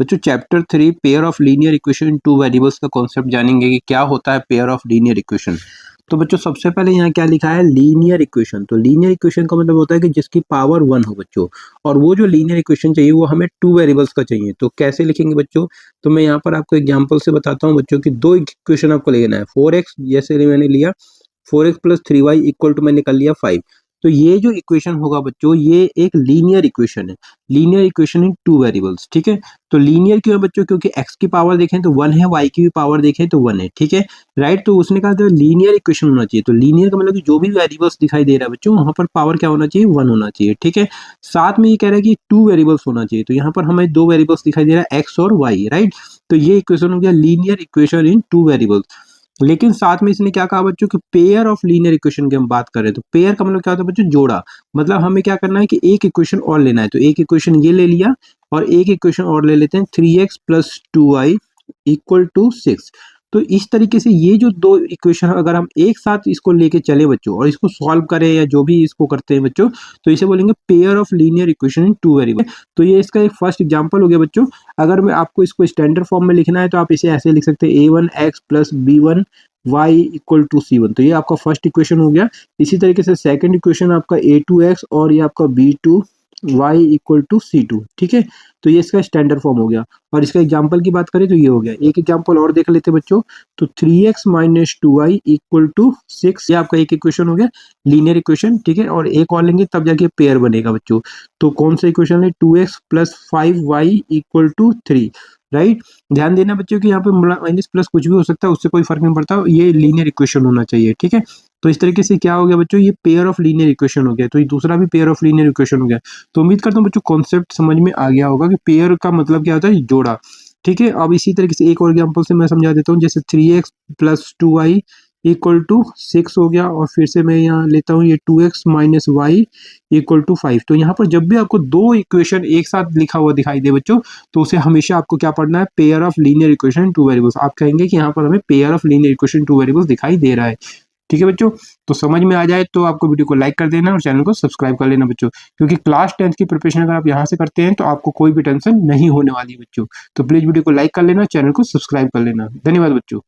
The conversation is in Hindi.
बच्चों chapter 3 pair of linear equation in two variables का कॉन्सेप्ट जानेंगे कि क्या होता है पेयर ऑफ लीनियर इक्वेशन। तो बच्चों सबसे पहले यहाँ क्या लिखा है, लीनियर इक्वेशन। तो लीनियर इक्वेशन का मतलब होता है कि जिसकी पावर 1 हो बच्चों, और वो जो लीनियर इक्वेशन चाहिए वो हमें टू वेरिएबल्स का चाहिए। तो कैसे लिखेंगे बच्चों, तो मैं यहाँ पर आपको एग्जांपल से बताता हूँ बच्चों की दो इक्वेशन आपको लेना है। 4x जैसे मैंने लिया 4x plus 3y equal to मैंने कर लिया 5। तो ये जो इक्वेशन होगा बच्चों ये एक लीनियर इक्वेशन है, linear equation in two variables. ठीक है, तो लीनियर क्यों है बच्चों, क्योंकि x की पावर देखें तो 1 है, y की भी पावर देखें तो 1 है। ठीक है, राइट। तो उसने कहा था लीनियर इक्वेशन होना चाहिए। तो लीनियर का मतलब कि जो भी वेरिएबल्स दिखाई दे रहा है बच्चों वहां पर पावर क्या होना चाहिए, 1 होना चाहिए। ठीक है, साथ में ये कह रहा है कि टू वेरिएबल्स होना चाहिए। तो यहाँ पर हमें दो वेरिएबल्स दिखाई दे रहा है x और y, राइट। तो ये इक्वेशन हो गया linear equation in two variables. लेकिन साथ में इसने क्या कहा बच्चों कि पेयर ऑफ लीनियर इक्वेशन की हम बात कर रहे हैं। तो पेयर का मतलब क्या होता है बच्चों, जोड़ा। मतलब हमें क्या करना है कि एक इक्वेशन और लेना है। तो एक इक्वेशन ये ले लिया और एक इक्वेशन और ले लेते हैं 3x plus 2y equal to 6। तो इस तरीके से ये जो दो इक्वेशन अगर हम एक साथ इसको लेके चले बच्चों और इसको सॉल्व करें या जो भी इसको करते हैं बच्चों, तो इसे बोलेंगे pair of linear equation in two variable. तो ये इसका एक फर्स्ट एग्जांपल हो गया बच्चों। अगर मैं आपको इसको स्टैंडर्ड फॉर्म में लिखना है तो आप इसे ऐसे लिख सकते हैं a1x plus b1 y equal to c1। तो ये आपका फर्स्ट इक्वेशन हो गया। इसी तरीके से सेकंड इक्वेशन आपका a2x और ये आपका b2 y equal to c2। ठीक है, तो ये इसका स्टैंडर्ड फॉर्म हो गया। और इसका एग्जांपल की बात करें तो ये हो गया। एक एग्जांपल और देख लेते बच्चों, तो 3x minus 2y equal to 6। ये आपका एक इक्वेशन हो गया लीनियर इक्वेशन। ठीक है, और एक और लेंगे तब जाके पेयर बनेगा बच्चों। तो कौन सा इक्वेशन है, 2x plus 5y equal to 3, right. ध्यान देना बच्चों कि यहाँ पे माइनस प्लस कुछ भी हो सकता है, उससे कोई फर्क नहीं पड़ता, ये लीनियर इक्वेशन होना चाहिए। ठीक है, तो इस तरीके से क्या हो गया बच्चों, ये पेयर ऑफ लीनियर इक्वेशन हो गया। तो ये दूसरा भी पेयर ऑफ लीनियर इक्वेशन हो गया। तो उम्मीद करता हूँ बच्चों कॉन्सेप्ट समझ में आ गया होगा कि पेयर का मतलब क्या होता है, जोड़ा। ठीक है, अब इसी तरीके से एक और एग्जांपल से मैं समझा देता हूँ। जैसे 3x plus 2y equal to 6 हो गया, और फिर से मैं यहाँ लेता हूँ ये 2x minus Y equal to 5। तो यहाँ पर जब भी आपको दो इक्वेशन एक साथ लिखा हुआ दिखाई दे बच्चों, तो उसे हमेशा आपको क्या पढ़ना है, pair of linear equation two variables. आप कहेंगे कि यहाँ पर हमें pair of linear equation two variables दिखाई दे रहा है। ठीक है बच्चों, तो समझ में आ जाए तो आपको वीडियो को लाइक कर देना और चैनल को सब्सक्राइब कर लेना बच्चों, क्योंकि क्लास 10th की प्रिपरेशन अगर आप यहाँ से करते हैं तो आपको कोई भी टेंशन नहीं होने वाली बच्चों। तो प्लीज वीडियो को लाइक कर लेना, चैनल को सब्सक्राइब कर लेना। धन्यवाद बच्चों।